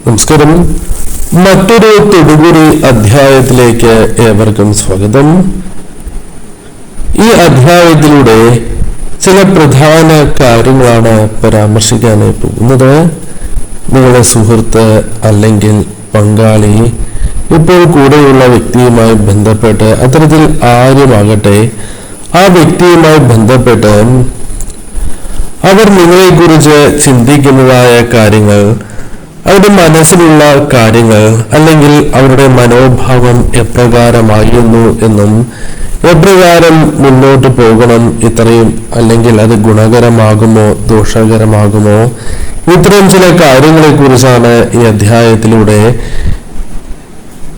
നമസ്കാരം. മറ്റൊരു തൊടുകുറി അധ്യായത്തിലേക്ക് ഏവർക്കും സ്വാഗതം. ഈ അധ്യായത്തിലൂടെ ചില പ്രധാന കാര്യങ്ങളാണ് പരാമർശിക്കാനായി പോകുന്നത്. നിങ്ങളുടെ സുഹൃത്ത് അല്ലെങ്കിൽ പങ്കാളി, ഇപ്പോൾ കൂടെയുള്ള വ്യക്തിയുമായി ബന്ധപ്പെട്ട്, അത്തരത്തിൽ ആരുമാകട്ടെ, ആ വ്യക്തിയുമായി ബന്ധപ്പെട്ട് അവർ നിങ്ങളെക്കുറിച്ച് ചിന്തിക്കുന്നതായ കാര്യങ്ങൾ, അവരുടെ മനസ്സിലുള്ള കാര്യങ്ങൾ, അല്ലെങ്കിൽ അവരുടെ മനോഭാവം എപ്രകാരമായിരുന്നു എന്നും എപ്രകാരം മുന്നോട്ട് പോകണം, ഇത്രയും അല്ലെങ്കിൽ അത് ഗുണകരമാകുമോ ദോഷകരമാകുമോ, ഇത്തരം ചില കാര്യങ്ങളെ കുറിച്ചാണ് ഈ അധ്യായത്തിലൂടെ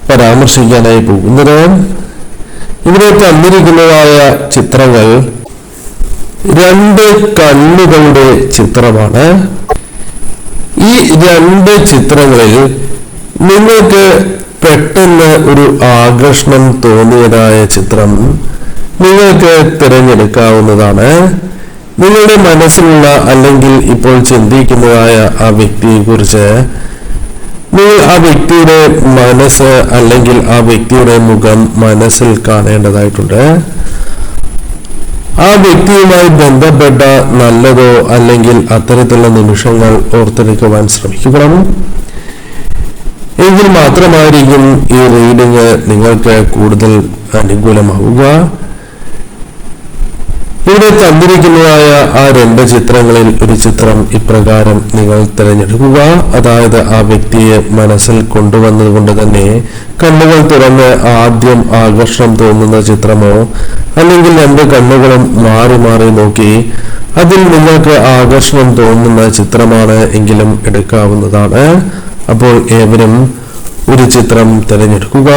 പരാമർശിക്കാനായി പോകുന്നത്. ഇവിടെ തന്നിരിക്കുന്നതായ ചിത്രങ്ങൾ രണ്ട് കണ്ണുകളുടെ ചിത്രമാണ്. ഈ രണ്ട് ചിത്രങ്ങളിൽ നിങ്ങൾക്ക് പെട്ടെന്ന് ഒരു ആകർഷണം തോന്നിയതായ ചിത്രം നിങ്ങൾക്ക് തിരഞ്ഞെടുക്കാവുന്നതാണ്. നിങ്ങളുടെ മനസ്സിലുള്ള അല്ലെങ്കിൽ ഇപ്പോൾ ചിന്തിക്കുന്നതായ ആ വ്യക്തിയെ കുറിച്ച് നിങ്ങൾ ആ വ്യക്തിയുടെ മനസ്സ് അല്ലെങ്കിൽ ആ വ്യക്തിയുടെ മുഖം മനസ്സിൽ കാണേണ്ടതായിട്ടുണ്ട്. ആ വ്യക്തിയുമായി ബന്ധപ്പെട്ട നല്ലതോ അല്ലെങ്കിൽ അത്തരത്തിലുള്ള നിമിഷങ്ങൾ ഓർത്തെടുക്കുവാൻ ശ്രമിക്കണം. എങ്കിൽ മാത്രമായിരിക്കും ഈ റീഡിങ് നിങ്ങൾക്ക് കൂടുതൽ അനുകൂലമാവുക. ഇവിടെ തന്നിരിക്കുന്നതായ ആ രണ്ട് ചിത്രങ്ങളിൽ ഒരു ചിത്രം ഇപ്രകാരം നിങ്ങൾ തിരഞ്ഞെടുക്കുക. അതായത് ആ വ്യക്തിയെ മനസ്സിൽ കൊണ്ടുവന്നതുകൊണ്ട് തന്നെ കണ്ണുകൾ തുറന്ന് ആദ്യം ആകർഷണം തോന്നുന്ന ചിത്രമോ, അല്ലെങ്കിൽ രണ്ട് കണ്ണുകളും മാറി മാറി നോക്കി അതിൽ നിങ്ങൾക്ക് ആകർഷണം തോന്നുന്ന ചിത്രമാണ് എങ്കിലും എടുക്കാവുന്നതാണ്. അപ്പോൾ ഏവരും ഒരു ചിത്രം തിരഞ്ഞെടുക്കുക.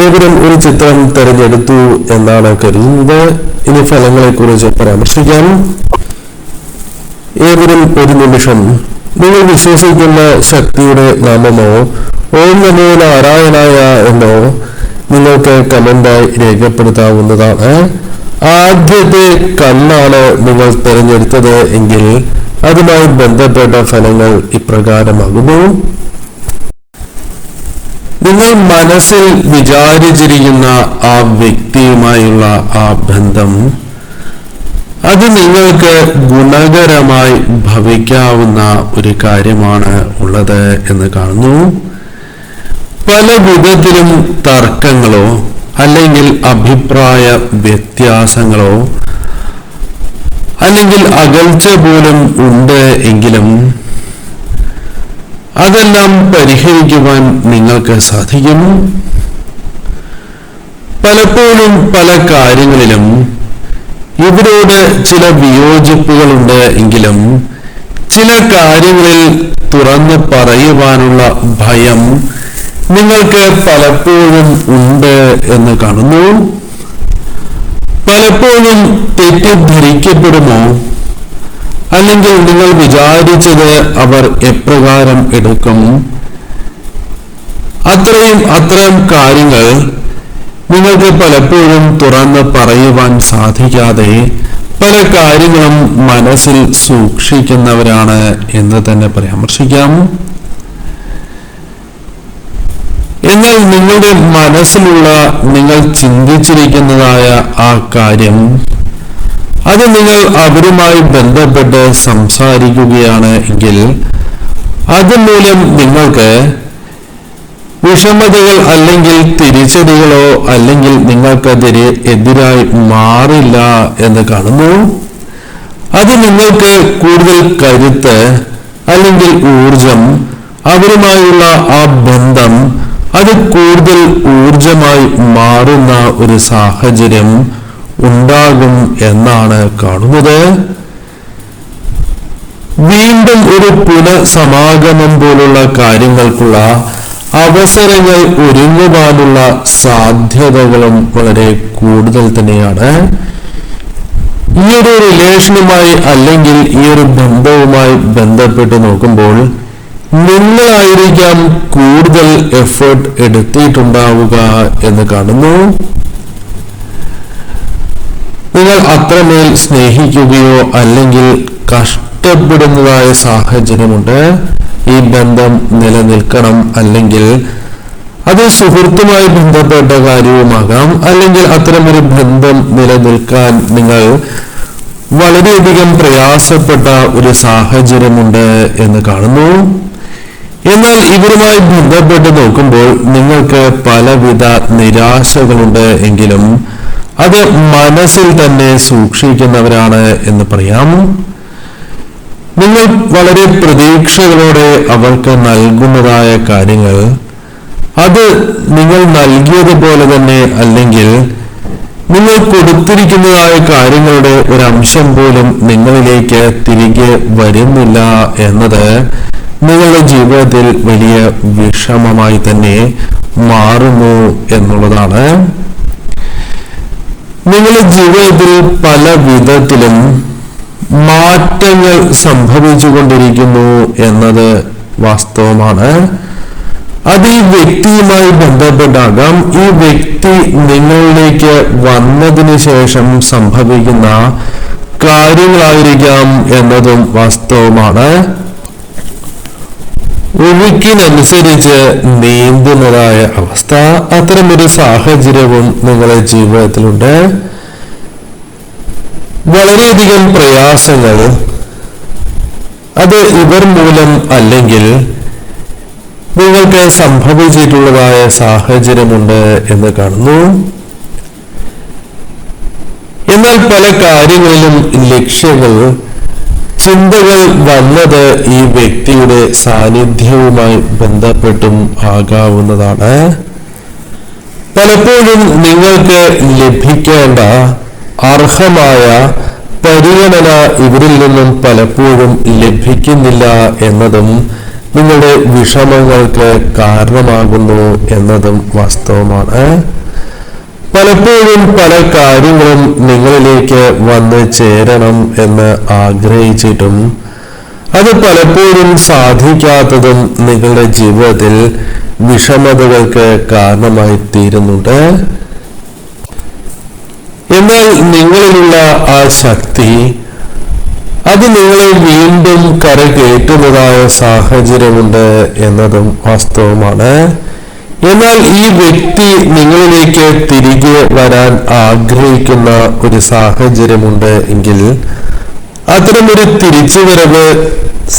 ഏവരും ഒരു ചിത്രം തിരഞ്ഞെടുത്തു എന്നാണ് കരുതുന്നത്. ഇനി ഫലങ്ങളെ കുറിച്ച് പരാമർശിക്കാം. ഏവരും ഒരു നിമിഷം നിങ്ങൾ വിശ്വസിക്കുന്ന ശക്തിയുടെ നാമമോ ഓം നമോ നാരായണായ എന്നോ നിങ്ങൾക്ക് കമന്റായി രേഖപ്പെടുത്താവുന്നതാണ്. ആദ്യത്തെ കണ്ണാണ് നിങ്ങൾ തിരഞ്ഞെടുത്തത് എങ്കിൽ അതുമായി ബന്ധപ്പെട്ട ഫലങ്ങൾ ഇപ്രകാരമാകുന്നു. നിങ്ങൾ മനസ്സിൽ വിചാരിച്ചിരിക്കുന്ന ആ വ്യക്തിയുമായുള്ള ആ ബന്ധം അത് നിങ്ങൾക്ക് ഗുണകരമായി ഭവിക്കാവുന്ന ഒരു കാര്യമാണ് ഉള്ളത് എന്ന് കാണുന്നു. പല വിധത്തിലും തർക്കങ്ങളോ അല്ലെങ്കിൽ അഭിപ്രായ വ്യത്യാസങ്ങളോ അല്ലെങ്കിൽ അകൽച്ച പോലും ഉണ്ട് എങ്കിലും അതെല്ലാം പരിഹരിക്കുവാൻ നിങ്ങൾക്ക് സാധിക്കും. പലപ്പോഴും പല കാര്യങ്ങളിലും ഇവരോട് ചില വിയോജിപ്പുകളുണ്ട് എങ്കിലും ചില കാര്യങ്ങളിൽ തുറന്നു പറയുവാനുള്ള ഭയം നിങ്ങൾക്ക് പലപ്പോഴും ഉണ്ട് എന്ന് കാണുന്നു. പലപ്പോഴും തെറ്റിദ്ധരിക്കപ്പെടുമോ, അല്ലെങ്കിൽ നിങ്ങൾ വിചാരിച്ചത് അവർ എപ്രകാരം എടുക്കും, അത്തരം കാര്യങ്ങൾ നിങ്ങൾക്ക് പലപ്പോഴും തുറന്ന് പറയുവാൻ സാധിക്കാതെ പല കാര്യങ്ങളും മനസ്സിൽ സൂക്ഷിക്കുന്നവരാണ് എന്ന് തന്നെ പരാമർശിക്കാം. എന്നാൽ നിങ്ങളുടെ മനസ്സിലുള്ള നിങ്ങൾ ചിന്തിച്ചിരിക്കുന്നതായ ആ കാര്യം അത് നിങ്ങൾ അവരുമായി ബന്ധപ്പെട്ട് സംസാരിക്കുകയാണ് എങ്കിൽ അതുമൂലം നിങ്ങൾക്ക് വിഷമതകൾ അല്ലെങ്കിൽ തിരിച്ചടികളോ അല്ലെങ്കിൽ നിങ്ങൾക്കെതിരായി മാറില്ല എന്ന് കാണുന്നു. അത് നിങ്ങൾക്ക് കൂടുതൽ കരുത്ത് അല്ലെങ്കിൽ ഊർജം, അവരുമായുള്ള ആ ബന്ധം അത് കൂടുതൽ ഊർജമായി മാറുന്ന ഒരു സാഹചര്യം ഉണ്ടാകും എന്നാണ് കാണുന്നത്. വീണ്ടും ഒരു പുനഃസമാഗമം പോലുള്ള കാര്യങ്ങൾക്കുള്ള അവസരങ്ങൾ ഒരുങ്ങുവാനുള്ള സാധ്യതകളും വളരെ കൂടുതൽ തന്നെയാണ്. ഈ ഒരു റിലേഷനുമായി അല്ലെങ്കിൽ ഈ ഒരു ബന്ധവുമായി ബന്ധപ്പെട്ട് നോക്കുമ്പോൾ നിങ്ങളായിരിക്കാം കൂടുതൽ എഫേർട്ട് എടുത്തിട്ടുണ്ടാവുക എന്ന് കാണുന്നു. നിങ്ങൾ അത്രമേൽ സ്നേഹിക്കുകയോ അല്ലെങ്കിൽ കഷ്ടപ്പെടുന്നതായ സാഹചര്യമുണ്ട്. ഈ ബന്ധം നിലനിൽക്കണം, അല്ലെങ്കിൽ അത് സുഹൃത്തുമായി ബന്ധപ്പെട്ട കാര്യവുമാകാം, അല്ലെങ്കിൽ അത്തരമൊരു ബന്ധം നിലനിൽക്കാൻ നിങ്ങൾ വളരെയധികം പ്രയാസപ്പെട്ട ഒരു സാഹചര്യമുണ്ട് എന്ന് കാണുന്നു. എന്നാൽ ഇവരുമായി ബന്ധപ്പെട്ട് നോക്കുമ്പോൾ നിങ്ങൾക്ക് പലവിധ നിരാശകളുണ്ട് എങ്കിലും അത് മനസ്സിൽ തന്നെ സൂക്ഷിക്കുന്നവരാണ് എന്ന് പറയാം. നിങ്ങൾ വളരെ പ്രതീക്ഷകളോടെ അവർക്ക് നൽകുന്നതായ കാര്യങ്ങൾ അത് നിങ്ങൾ നൽകിയതുപോലെ തന്നെ, അല്ലെങ്കിൽ നിങ്ങൾ കൊടുത്തിരിക്കുന്നതായ കാര്യങ്ങളുടെ ഒരംശം പോലും നിങ്ങളിലേക്ക് തിരികെ വരുന്നില്ല എന്നത് നിങ്ങളുടെ ജീവിതത്തിൽ വലിയ വിഷമമായി തന്നെ മാറുന്നു എന്നുള്ളതാണ്. നിങ്ങളുടെ ജീവിതത്തിൽ പല വിധത്തിലും മാറ്റങ്ങൾ സംഭവിച്ചുകൊണ്ടിരിക്കുന്നു എന്നത് വാസ്തവമാണ്. അത് ഈ വ്യക്തിയുമായി ബന്ധപ്പെട്ടാകാം, ഈ വ്യക്തി നിങ്ങളിലേക്ക് വന്നതിന് ശേഷം സംഭവിക്കുന്ന കാര്യങ്ങളായിരിക്കാം എന്നതും വാസ്തവമാണ്. ഒഴുക്കിനനുസരിച്ച് നീന്തുന്നതായ അവസ്ഥ, അത്തരമൊരു സാഹചര്യവും നിങ്ങളുടെ ജീവിതത്തിലുണ്ട്. വളരെയധികം പ്രയാസങ്ങൾ അത് ഇവർ മൂലം അല്ലെങ്കിൽ നിങ്ങൾക്ക് സംഭവിച്ചിട്ടുള്ളതായ സാഹചര്യമുണ്ട് എന്ന് കാണുന്നു. എന്നാൽ പല കാര്യങ്ങളിലും ലക്ഷ്യങ്ങൾ, ചിന്തകൾ വന്നത് ഈ വ്യക്തിയുടെ സാന്നിധ്യവുമായി ബന്ധപ്പെട്ടും ആകാവുന്നതാണ്. പലപ്പോഴും നിങ്ങൾക്ക് ലഭിക്കേണ്ട അർഹമായ പരിഗണന ഇവരിൽ നിന്നും പലപ്പോഴും ലഭിക്കുന്നില്ല എന്നതും നിങ്ങളുടെ വിഷമങ്ങൾക്ക് കാരണമാകുന്നു എന്നതും വാസ്തവമാണ്. പലപ്പോഴും പല കാര്യങ്ങളും നിങ്ങളിലേക്ക് വന്ന് ചേരണം എന്ന് ആഗ്രഹിച്ചിട്ടും അത് പലപ്പോഴും സാധിക്കാത്തതും നിങ്ങളുടെ ജീവിതത്തിൽ വിഷമതകൾക്ക് കാരണമായി തീരുന്നുണ്ട്. എന്നാൽ നിങ്ങളിലുള്ള ആ ശക്തി അത് നിങ്ങളെ വീണ്ടും കരകയറ്റുന്നതായ സാഹചര്യമുണ്ട് എന്നതും വാസ്തവമാണ്. എന്നാൽ ഈ വ്യക്തി നിങ്ങളിലേക്ക് തിരികെ വരാൻ ആഗ്രഹിക്കുന്ന ഒരു സാഹചര്യമുണ്ട് എങ്കിൽ അത്തരമൊരു തിരിച്ചുവരവ്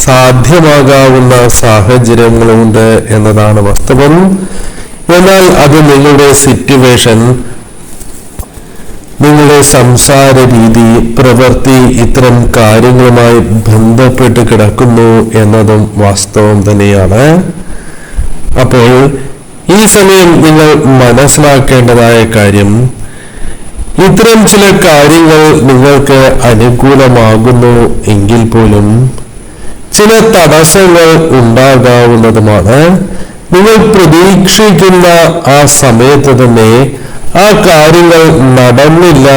സാധ്യമാകാവുന്ന സാഹചര്യങ്ങളുണ്ട് എന്നതാണ് വാസ്തവം. എന്നാൽ അത് നിങ്ങളുടെ സിറ്റുവേഷൻ, നിങ്ങളുടെ സംസാര രീതി, പ്രവൃത്തി ഇത്തരം കാര്യങ്ങളുമായി ബന്ധപ്പെട്ട് കിടക്കുന്നു എന്നതും വാസ്തവം തന്നെയാണ്. അപ്പോൾ ഈ സമയം നിങ്ങൾ മനസ്സിലാക്കേണ്ടതായ കാര്യം, ഇത്തരം ചില കാര്യങ്ങൾ നിങ്ങൾക്ക് അനുകൂലമാകുന്നു എങ്കിൽ പോലും ചില തടസ്സങ്ങൾ ഉണ്ടാകാവുന്നതുമാണ്. നിങ്ങൾ പ്രതീക്ഷിക്കുന്ന ആ സമയത്ത് തന്നെ ആ കാര്യങ്ങൾ നടന്നില്ല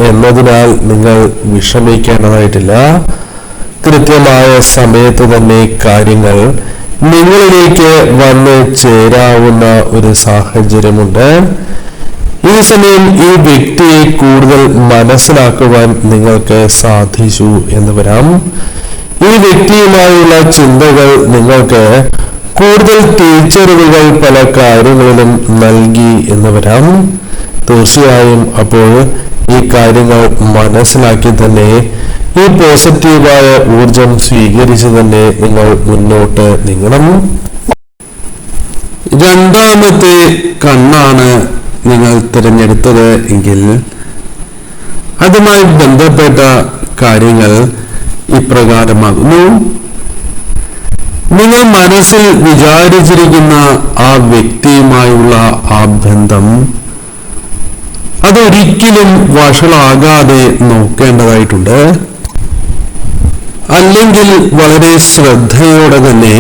എന്നതിനാൽ നിങ്ങൾ വിഷമിക്കേണ്ടതായിട്ടില്ല. കൃത്യമായ സമയത്ത് തന്നെ കാര്യങ്ങൾ നിങ്ങളിലേക്ക് വന്ന് ചേരാവുന്ന ഒരു സാഹചര്യമുണ്ട്. ഈ സമയം ഈ വ്യക്തിയെ കൂടുതൽ മനസ്സിലാക്കുവാൻ നിങ്ങൾക്ക് സാധിച്ചു എന്ന് വരാം. ഈ വ്യക്തിയുമായുള്ള ചിന്തകൾ നിങ്ങൾക്ക് കൂടുതൽ തിരിച്ചറിവുകൾ പല കാര്യങ്ങളിലും നൽകി എന്ന് വരാം. തീർച്ചയായും അപ്പോൾ ഈ കാര്യങ്ങൾ മനസ്സിലാക്കി തന്നെ ഈ പോസിറ്റീവായ ഊർജം സ്വീകരിച്ച് തന്നെ നിങ്ങൾ മുന്നോട്ട് നീങ്ങണം. രണ്ടാമത്തെ കണ്ണാണ് നിങ്ങൾ തിരഞ്ഞെടുത്തത് എങ്കിൽ അതുമായി ബന്ധപ്പെട്ട കാര്യങ്ങൾ ഇപ്രകാരമാകുന്നു. നിങ്ങൾ മനസ്സിൽ വിചാരിച്ചിരിക്കുന്ന ആ വ്യക്തിയുമായുള്ള ആ ബന്ധം അതൊരിക്കലും വഷളാകാതെ നോക്കേണ്ടതായിട്ടുണ്ട്. അല്ലെങ്കിൽ വളരെ ശ്രദ്ധയോടെ തന്നെ,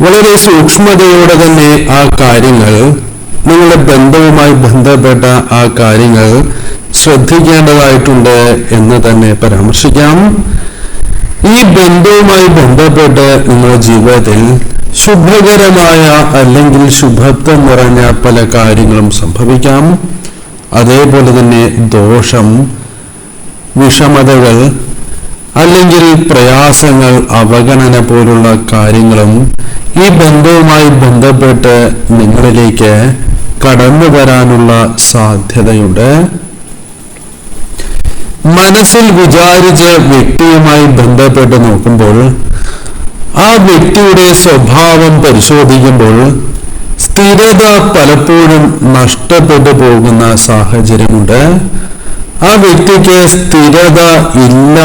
വളരെ സൂക്ഷ്മതയോടെ തന്നെ ആ കാര്യങ്ങൾ, നിങ്ങളുടെ ബന്ധവുമായി ബന്ധപ്പെട്ട ആ കാര്യങ്ങൾ ശ്രദ്ധിക്കേണ്ടതായിട്ടുണ്ട് എന്ന് തന്നെ പരാമർശിക്കാം. ഈ ബന്ധവുമായി ബന്ധപ്പെട്ട് നിങ്ങളുടെ ജീവിതത്തിൽ ശുഭകരമായ അല്ലെങ്കിൽ ശുഭത്വം നിറഞ്ഞ പല കാര്യങ്ങളും സംഭവിക്കാം. അതേപോലെ തന്നെ ദോഷം വിഷമതകൾ അല്ലെങ്കിൽ പ്രയാസങ്ങൾ, അവഗണന പോലുള്ള കാര്യങ്ങളും ഈ ബന്ധവുമായി ബന്ധപ്പെട്ട് നിങ്ങളിലേക്ക് കടന്നു വരാനുള്ള സാധ്യതയുണ്ട്. മനസ്സിൽ വിചാരിച്ച് വ്യക്തിയുമായി ബന്ധപ്പെട്ട് നോക്കുമ്പോൾ ആ വ്യക്തിയുടെ സ്വഭാവം പരിശോധിക്കുമ്പോൾ സ്ഥിരത പലപ്പോഴും നഷ്ടപ്പെട്ടു പോകുന്ന സാഹചര്യമുണ്ട്. ആ വ്യക്തിക്ക് സ്ഥിരത ഇല്ല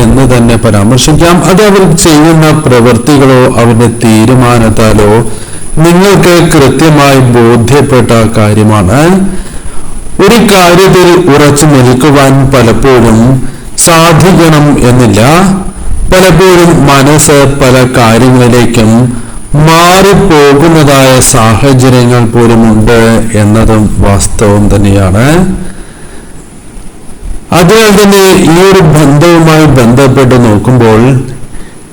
എന്ന് തന്നെ പരാമർശിക്കാം. അത് അവർ ചെയ്യുന്ന പ്രവൃത്തികളോ അവരുടെ തീരുമാനത്താലോ നിങ്ങൾക്ക് കൃത്യമായി ബോധ്യപ്പെട്ട കാര്യമാണ്. ഒരു കാര്യത്തിൽ ഉറച്ചു നിൽക്കുവാൻ പലപ്പോഴും സാധിക്കണം എന്നില്ല. പലപ്പോഴും മനസ്സ് പല കാര്യങ്ങളിലേക്കും മാറിപ്പോകുന്നതായ സാഹചര്യങ്ങൾ പോലും ഉണ്ട് എന്നതും വാസ്തവം തന്നെയാണ്. അതിനാൽ തന്നെ ഈ ഒരു ബന്ധവുമായി ബന്ധപ്പെട്ട് നോക്കുമ്പോൾ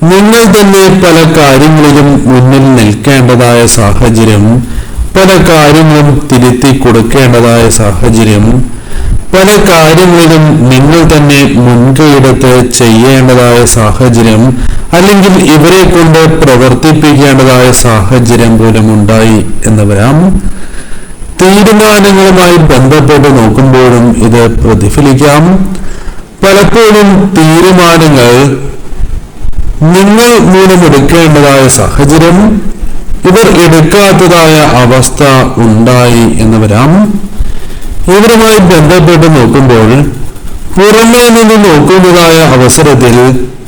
നിങ്ങൾ തന്നെ പല കാര്യങ്ങളിലും മുന്നിൽ നിൽക്കേണ്ടതായ സാഹചര്യം, പല കാര്യങ്ങളും തിരുത്തി കൊടുക്കേണ്ടതായ സാഹചര്യം, പല കാര്യങ്ങളിലും നിങ്ങൾ തന്നെ മുൻകൈയെടുത്ത് ചെയ്യേണ്ടതായ സാഹചര്യം, അല്ലെങ്കിൽ ഇവരെ കൊണ്ട് പ്രവർത്തിപ്പിക്കേണ്ടതായ സാഹചര്യം പോലും ഉണ്ടായി എന്ന് വരാം. തീരുമാനങ്ങളുമായി ബന്ധപ്പെട്ട് നോക്കുമ്പോഴും ഇത് പ്രതിഫലിക്കാം. പലപ്പോഴും തീരുമാനങ്ങൾ നിങ്ങൾ മൂലം എടുക്കേണ്ടതായ സാഹചര്യം, ഇവർ എടുക്കാത്തതായ അവസ്ഥ ഉണ്ടായി എന്ന് വരാം. ഇവരുമായി ബന്ധപ്പെട്ട് നോക്കുമ്പോൾ പുറമേ നിന്ന് നോക്കുന്നതായ അവസരത്തിൽ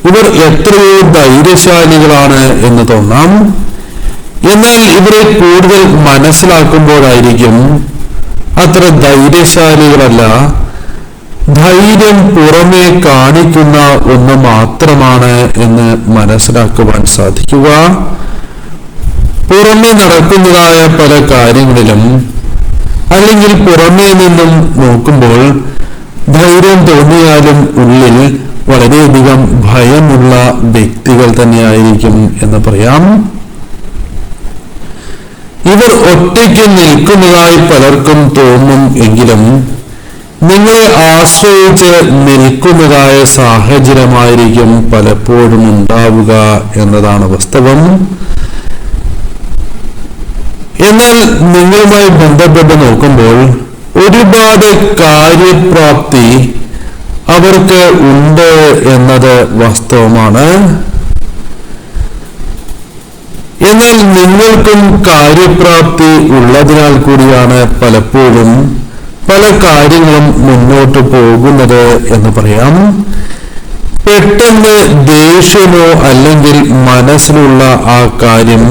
ഇവർ എത്രയോ ധൈര്യശാലികളാണ് എന്ന് തോന്നാം. എന്നാൽ ഇവരെ കൂടുതൽ മനസ്സിലാക്കുമ്പോഴായിരിക്കും അത്ര ധൈര്യശാലികളല്ല, ധൈര്യം പുറമേ കാണിക്കുന്ന ഒന്ന് മാത്രമാണ് എന്ന് മനസ്സിലാക്കുവാൻ സാധിക്കുക. പുറമെ നടക്കുന്നതായ പല കാര്യങ്ങളിലും അല്ലെങ്കിൽ പുറമേ നിന്നും നോക്കുമ്പോൾ ധൈര്യം തോന്നിയാലും ഉള്ളിൽ വളരെയധികം ഭയമുള്ള വ്യക്തികൾ തന്നെയായിരിക്കും എന്ന് പറയാം. ഇവർ ഒറ്റയ്ക്ക് നിൽക്കുന്നതായി പലർക്കും തോന്നും എങ്കിലും നിങ്ങളെ ആശ്രയിച്ച് നിൽക്കുന്നതായ സാഹചര്യമായിരിക്കും പലപ്പോഴും ഉണ്ടാവുക എന്നതാണ് വാസ്തവം. എന്നാൽ നിങ്ങളുമായി ബന്ധപ്പെട്ട് നോക്കുമ്പോൾ ഒരുപാട് കാര്യപ്രാപ്തി അവർക്ക് ഉണ്ട് എന്നത് വാസ്തവമാണ്. എന്നാൽ നിങ്ങൾക്കും കാര്യപ്രാപ്തി ഉള്ളതിനാൽ കൂടിയാണ് പലപ്പോഴും പല കാര്യങ്ങളും മുന്നോട്ട് പോകുന്നത് എന്ന് പറയാം. പെട്ടെന്ന് ദേഷ്യമോ അല്ലെങ്കിൽ മനസ്സിലുള്ള ആ കാര്യം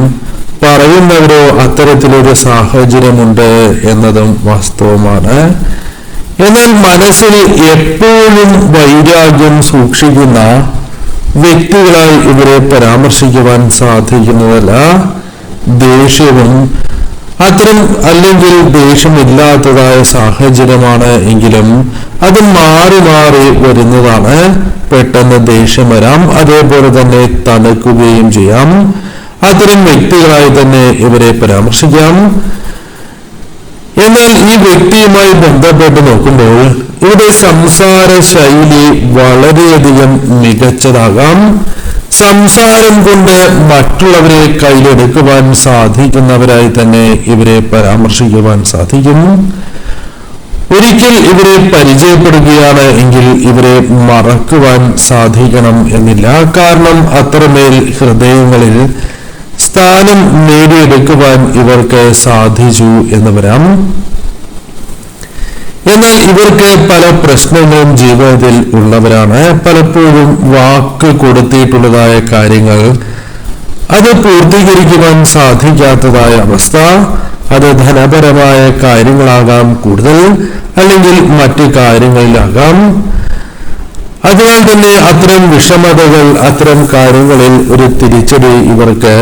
പറയുന്നവരോ അത്തരത്തിലൊരു സാഹചര്യമുണ്ട് എന്നതും വാസ്തവമാണ്. എന്നാൽ മനസ്സിൽ എപ്പോഴും വൈരാഗ്യം സൂക്ഷിക്കുന്ന വ്യക്തികളായി ഇവരെ പരാമർശിക്കുവാൻ സാധിക്കുന്നതല്ല. ദേഷ്യവും അത്തരം അല്ലെങ്കിൽ ദേഷ്യമില്ലാത്തതായ സാഹചര്യമാണ് എങ്കിലും അത് മാറി മാറി വരുന്നതാണ്. പെട്ടെന്ന് ദേഷ്യം വരാം, അതേപോലെ തന്നെ തണുക്കുകയും ചെയ്യാം. അത്തരം വ്യക്തികളായി തന്നെ ഇവരെ പരാമർശിക്കാം. എന്നാൽ ഈ വ്യക്തിയുമായി ബന്ധപ്പെട്ട് നോക്കുമ്പോൾ ഇവിടെ സംസാര ശൈലി വളരെയധികം മികച്ചതാകാം. സംസാരം കൊണ്ട് മറ്റുള്ളവരെ കയ്യിലെടുക്കുവാൻ സാധിക്കുന്നവരായി തന്നെ ഇവരെ പരാമർശിക്കുവാൻ സാധിക്കും. ഒരിക്കൽ ഇവരെ പരിചയപ്പെടുകയാണ് എങ്കിൽ ഇവരെ മറക്കുവാൻ സാധിക്കണം എന്നില്ല. കാരണം അത്രമേൽ ഹൃദയങ്ങളിൽ സ്ഥാനം നേടിയെടുക്കുവാൻ ഇവർക്ക് സാധിച്ചു എന്ന് വരാം. എന്നാൽ ഇവർക്ക് പല പ്രശ്നങ്ങളും ജീവിതത്തിൽ ഉള്ളവരാണ്. പലപ്പോഴും വാക്ക് കൊടുത്തിട്ടുള്ളതായ കാര്യങ്ങൾ അത് പൂർത്തീകരിക്കുവാൻ സാധിക്കാത്തതായ അവസ്ഥ, അത് ധനപരമായ കാര്യങ്ങളാകാം കൂടുതൽ, അല്ലെങ്കിൽ മറ്റു കാര്യങ്ങളിലാകാം. അതിനാൽ തന്നെ അത്തരം വിഷമതകൾ, അത്തരം കാര്യങ്ങളിൽ ഒരു തിരിച്ചടി ഇവർക്ക്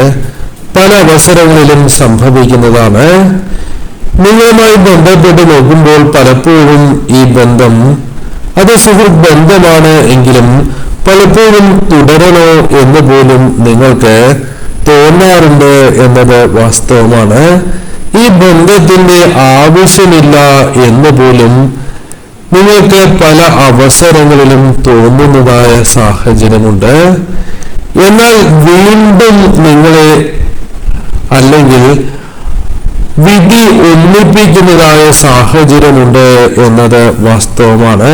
പല അവസരങ്ങളിലും സംഭവിക്കുന്നതാണ്. നിങ്ങളുമായി ബന്ധപ്പെട്ട് നോക്കുമ്പോൾ പലപ്പോഴും ഈ ബന്ധം അത് സുഹൃത്ത് ബന്ധമാണ് എങ്കിലും പലപ്പോഴും തുടരണോ എന്ന് പോലും നിങ്ങൾക്ക് തോന്നാറുണ്ട് എന്നത് വാസ്തവമാണ്. ഈ ബന്ധത്തിന്റെ ആവശ്യമില്ല എന്ന് പോലും നിങ്ങൾക്ക് പല അവസരങ്ങളിലും തോന്നുന്നതായ സാഹചര്യമുണ്ട്. എന്നാൽ വീണ്ടും നിങ്ങളെ അല്ലെങ്കിൽ വിധി ഒന്നിപ്പിക്കുന്നതായ സാഹചര്യമുണ്ട് എന്നത് വാസ്തവമാണ്.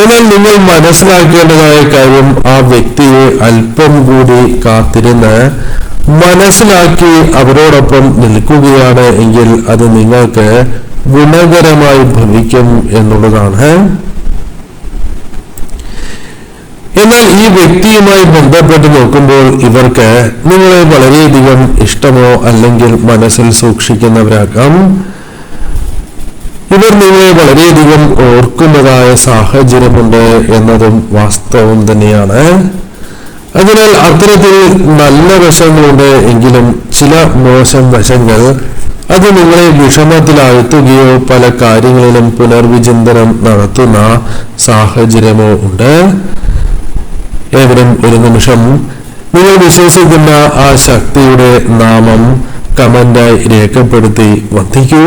എന്നാൽ നിങ്ങൾ മനസ്സിലാക്കേണ്ടതായ കാര്യം ആ വ്യക്തിയെ അല്പം കൂടി കാത്തിരുന്ന് മനസ്സിലാക്കി അവരോടൊപ്പം നിൽക്കുകയാണ് എങ്കിൽ അത് നിങ്ങൾക്ക് ഗുണകരമായി ഭവിക്കും എന്നുള്ളതാണ്. എന്നാൽ ഈ വ്യക്തിയുമായി ബന്ധപ്പെട്ട് നോക്കുമ്പോൾ ഇവർക്ക് നിങ്ങളെ വളരെയധികം ഇഷ്ടമോ അല്ലെങ്കിൽ മനസ്സിൽ സൂക്ഷിക്കുന്നവരാകാം. ഇവർ നിങ്ങളെ വളരെയധികം ഓർക്കുന്നതായ സാഹചര്യമുണ്ട് എന്നതും വാസ്തവം തന്നെയാണ്. അതിനാൽ അത്തരത്തിൽ നല്ല വശങ്ങളുണ്ട് എങ്കിലും ചില മോശം വശങ്ങൾ അത് നിങ്ങളെ വിഷമത്തിലാഴ്ത്തുകയോ പല കാര്യങ്ങളിലും പുനർവിചിന്തനം നടത്തുന്ന സാഹചര്യമോ ഉണ്ട്. ഏവരും ഒരു നിമിഷം നിങ്ങൾ വിശ്വസിക്കുന്ന ആ ശക്തിയുടെ നാമം കമന്റായി രേഖപ്പെടുത്തി വന്ദിക്കൂ.